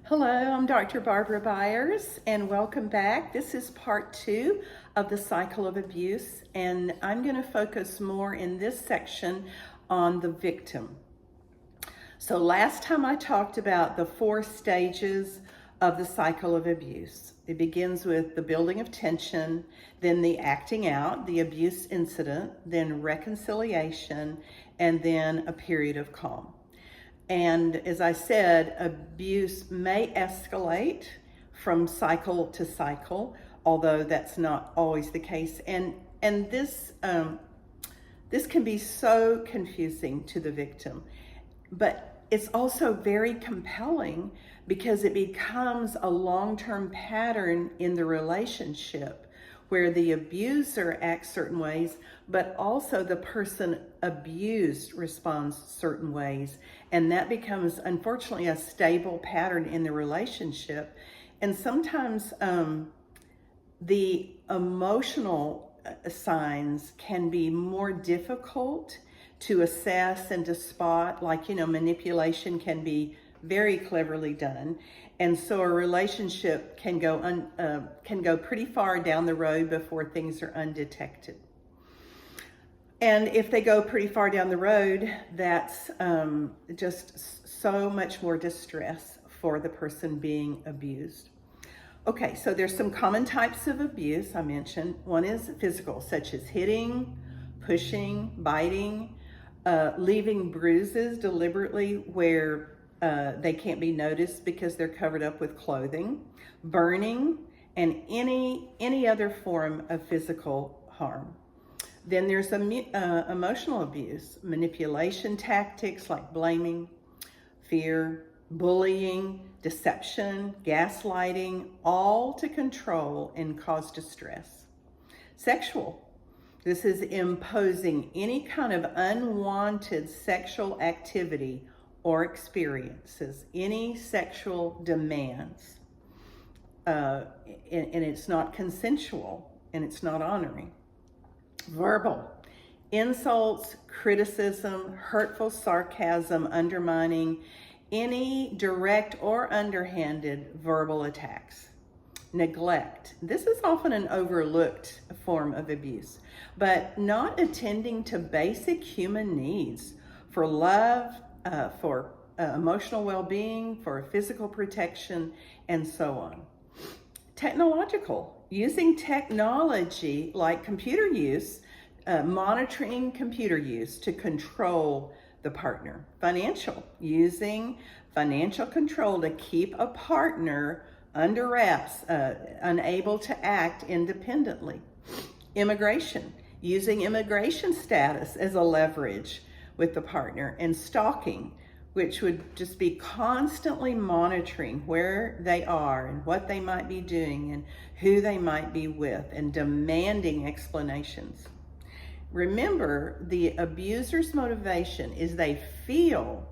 Hello, I'm Dr. Barbara Byers, and welcome back. This is part 2 of the cycle of abuse, and I'm going to focus more in this section on the victim. So last time I talked about the 4 stages of the cycle of abuse. It begins with the building of tension, then the acting out, the abuse incident, then reconciliation, and then a period of calm. And as I said, abuse may escalate from cycle to cycle, although that's not always the case. And this can be so confusing to the victim, but it's also very compelling because it becomes a long-term pattern in the relationship where the abuser acts certain ways, but also the person abused responds certain ways. And that becomes, unfortunately, a stable pattern in the relationship. And sometimes the emotional signs can be more difficult to assess and to spot, like, manipulation can be very cleverly done. And so a relationship can go pretty far down the road before things are undetected. And if they go pretty far down the road, that's just so much more distress for the person being abused. Okay, so there's some common types of abuse I mentioned. One is physical, such as hitting, pushing, biting, leaving bruises deliberately where they can't be noticed because they're covered up with clothing, burning, and any other form of physical harm. Then there's emotional abuse, manipulation tactics like blaming, fear, bullying, deception, gaslighting, all to control and cause distress. Sexual. This is imposing any kind of unwanted sexual activity or experiences, any sexual demands, and it's not consensual and it's not honoring. Verbal, insults, criticism, hurtful sarcasm, undermining, any direct or underhanded verbal attacks. Neglect. This is often an overlooked form of abuse, but not attending to basic human needs for love, for emotional well-being, for physical protection, and so on. Technological, using technology like computer use, monitoring computer use to control the partner. Financial, using financial control to keep a partner under wraps, unable to act independently. Immigration, using immigration status as a leverage with the partner. And stalking, which would just be constantly monitoring where they are and what they might be doing and who they might be with and demanding explanations. Remember, the abuser's motivation is they feel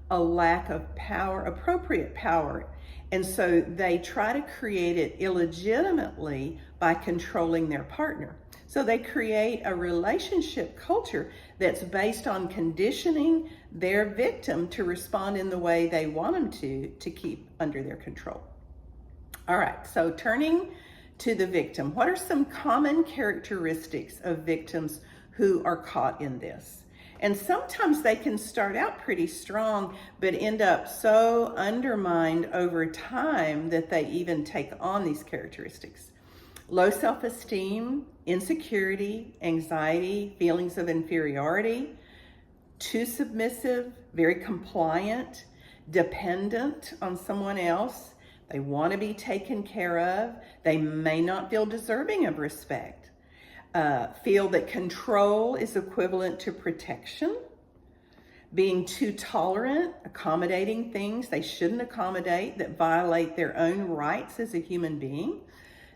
a lack of power, appropriate power, and so they try to create it illegitimately by controlling their partner. So they create a relationship culture that's based on conditioning their victim to respond in the way they want them to keep under their control. All right, so turning to the victim, what are some common characteristics of victims who are caught in this? And sometimes they can start out pretty strong, but end up so undermined over time that they even take on these characteristics. Low self-esteem, insecurity, anxiety, feelings of inferiority, too submissive, very compliant, dependent on someone else. They want to be taken care of. They may not feel deserving of respect. Feel that control is equivalent to protection, being too tolerant, accommodating things they shouldn't accommodate that violate their own rights as a human being.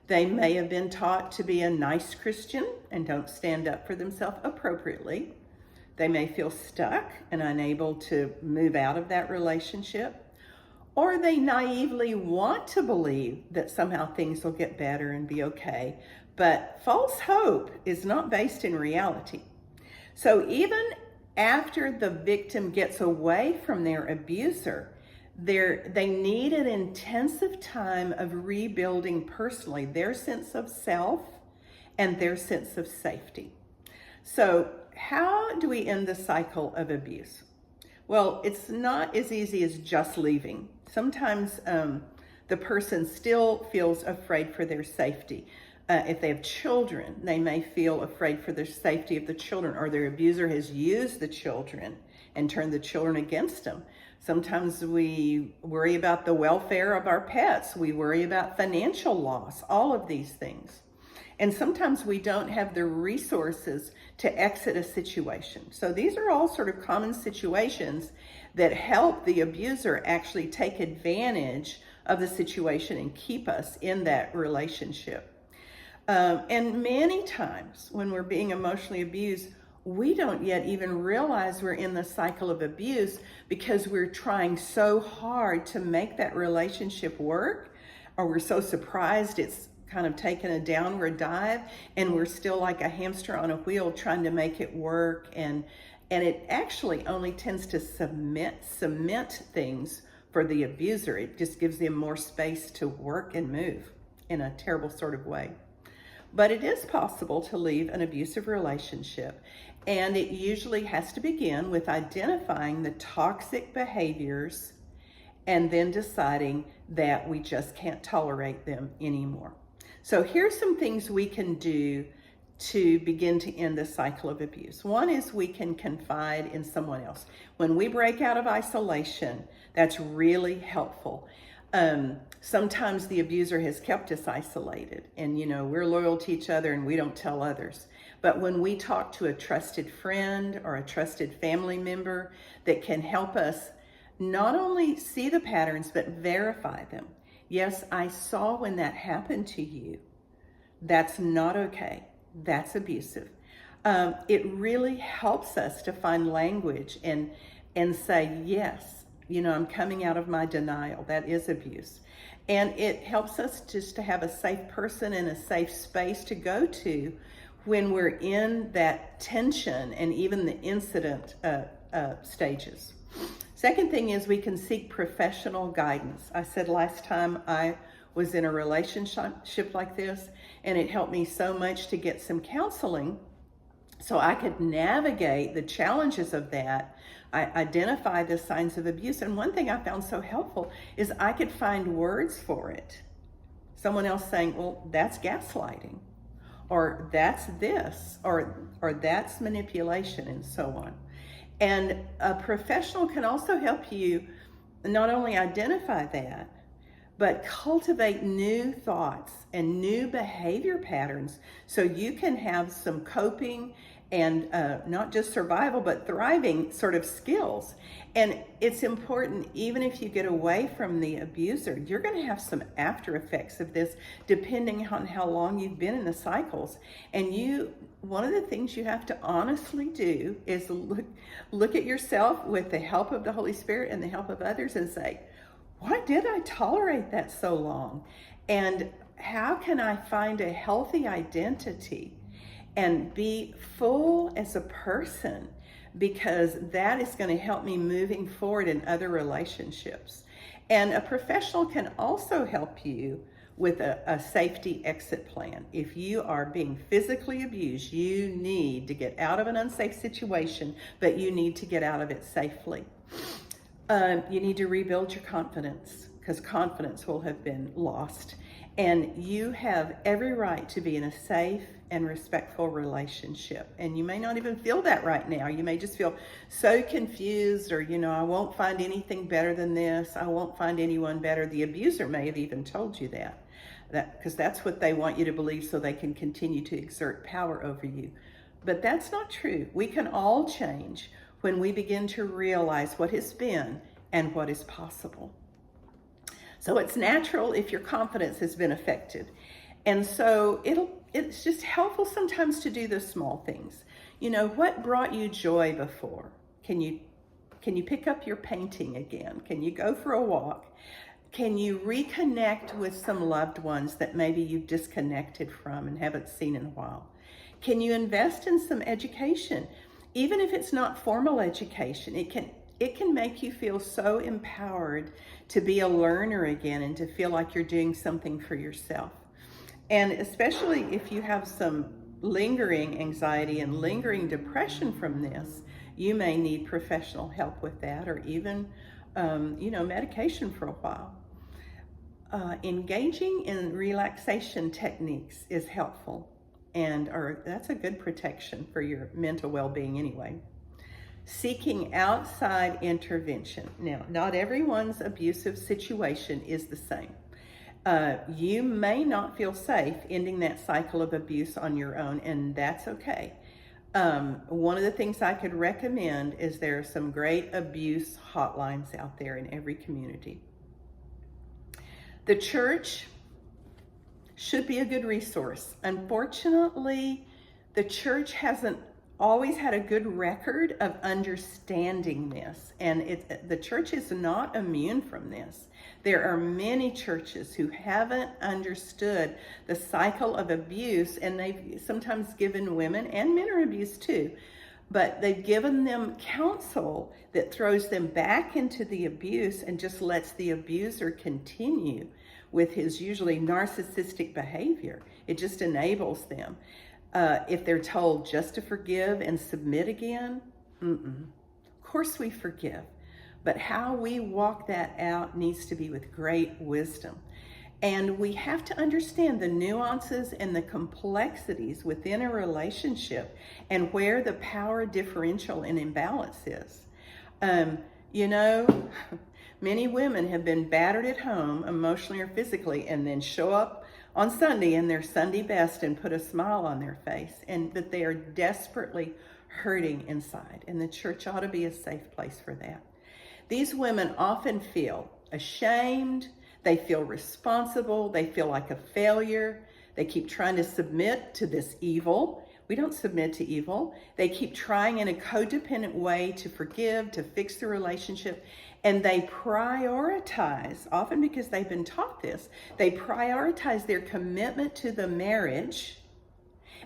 They may have been taught to be a nice Christian and don't stand up for themselves appropriately. They may feel stuck and unable to move out of that relationship. Or they naively want to believe that somehow things will get better and be okay. But false hope is not based in reality. So even after the victim gets away from their abuser, They need an intensive time of rebuilding personally their sense of self and their sense of safety. So how do we end the cycle of abuse? Well, it's not as easy as just leaving. Sometimes the person still feels afraid for their safety. If they have children, they may feel afraid for the safety of the children, or their abuser has used the children and turned the children against them. Sometimes we worry about the welfare of our pets. We worry about financial loss, all of these things. And sometimes we don't have the resources to exit a situation. So these are all sort of common situations that help the abuser actually take advantage of the situation and keep us in that relationship. And many times when we're being emotionally abused, we don't yet even realize we're in the cycle of abuse because we're trying so hard to make that relationship work, or we're so surprised it's kind of taken a downward dive and we're still like a hamster on a wheel trying to make it work. And it actually only tends to cement things for the abuser. It just gives them more space to work and move in a terrible sort of way. But it is possible to leave an abusive relationship, and it usually has to begin with identifying the toxic behaviors and then deciding that we just can't tolerate them anymore. So here's some things we can do to begin to end the cycle of abuse. One is we can confide in someone else. When we break out of isolation, that's really helpful. Sometimes the abuser has kept us isolated, and we're loyal to each other and we don't tell others. But when we talk to a trusted friend or a trusted family member that can help us not only see the patterns but verify them. Yes, I saw when that happened to you. That's not okay. That's abusive. It really helps us to find language and say, yes, I'm coming out of my denial. That is abuse. And it helps us just to have a safe person and a safe space to go to when we're in that tension and even the incident stages. Second thing is we can seek professional guidance. I said last time I was in a relationship like this, and it helped me so much to get some counseling so I could navigate the challenges of that. I identify the signs of abuse. And one thing I found so helpful is I could find words for it. Someone else saying, well, that's gaslighting, or that's this, or that's manipulation, and so on. And a professional can also help you not only identify that, but cultivate new thoughts and new behavior patterns so you can have some coping and not just survival, but thriving sort of skills. And it's important, even if you get away from the abuser, you're going to have some after effects of this depending on how long you've been in the cycles. And one of the things you have to honestly do is look at yourself with the help of the Holy Spirit and the help of others and say, why did I tolerate that so long? And how can I find a healthy identity and be full as a person? Because that is going to help me moving forward in other relationships. And a professional can also help you with a safety exit plan. If you are being physically abused, you need to get out of an unsafe situation, but you need to get out of it safely. You need to rebuild your confidence, because confidence will have been lost. And you have every right to be in a safe and respectful relationship. And you may not even feel that right now. You may just feel so confused, or, I won't find anything better than this. I won't find anyone better. The abuser may have even told you that because that's what they want you to believe so they can continue to exert power over you. But that's not true. We can all change when we begin to realize what has been and what is possible. So it's natural if your confidence has been affected. And so it's just helpful sometimes to do the small things. What brought you joy before? Can you pick up your painting again? Can you go for a walk? Can you reconnect with some loved ones that maybe you've disconnected from and haven't seen in a while? Can you invest in some education? Even if it's not formal education, it can make you feel so empowered to be a learner again and to feel like you're doing something for yourself. And especially if you have some lingering anxiety and lingering depression from this, you may need professional help with that, or even, medication for a while. Engaging in relaxation techniques is helpful, or that's a good protection for your mental well-being anyway. Seeking outside intervention. Now, not everyone's abusive situation is the same. You may not feel safe ending that cycle of abuse on your own, and that's okay. One of the things I could recommend is there are some great abuse hotlines out there in every community. The church should be a good resource. Unfortunately, the church hasn't always had a good record of understanding this, and the church is not immune from this. There are many churches who haven't understood the cycle of abuse, and they've sometimes given women, and men are abused too, but they've given them counsel that throws them back into the abuse and just lets the abuser continue with his usually narcissistic behavior. It just enables them. If they're told just to forgive and submit again, of course we forgive. But how we walk that out needs to be with great wisdom. And we have to understand the nuances and the complexities within a relationship and where the power differential and imbalance is. Many women have been battered at home emotionally or physically and then show up on Sunday in their Sunday best and put a smile on their face, and that they are desperately hurting inside. And the church ought to be a safe place for that. These women often feel ashamed, they feel responsible, they feel like a failure, they keep trying to submit to this evil. We don't submit to evil. They keep trying in a codependent way to forgive, to fix the relationship, and they prioritize, often because they've been taught this, they prioritize their commitment to the marriage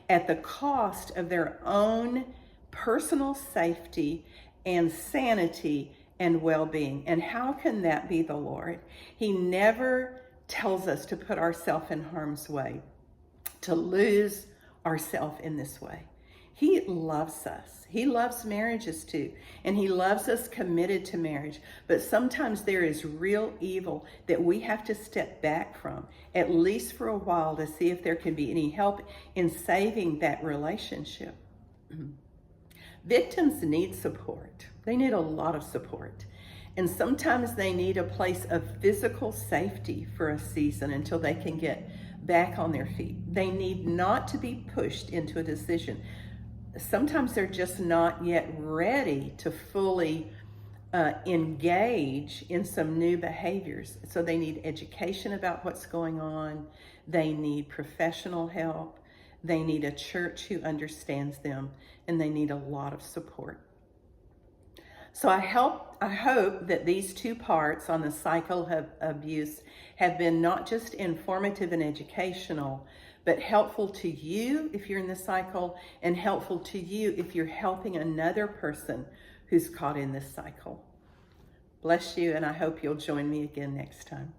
at the cost of their own personal safety and sanity and well-being. And how can that be the Lord? He never tells us to put ourselves in harm's way, to lose ourselves in this way. He loves us. He loves marriages too. And he loves us committed to marriage. But sometimes there is real evil that we have to step back from, at least for a while, to see if there can be any help in saving that relationship. Victims need support. They need a lot of support. And sometimes they need a place of physical safety for a season until they can get back on their feet. They need not to be pushed into a decision. Sometimes they're just not yet ready to fully engage in some new behaviors. So they need education about what's going on. They need professional help. They need a church who understands them, and they need a lot of support. So I hope that these two parts on the cycle of abuse have been not just informative and educational, but helpful to you if you're in the cycle, and helpful to you if you're helping another person who's caught in this cycle. Bless you, and I hope you'll join me again next time.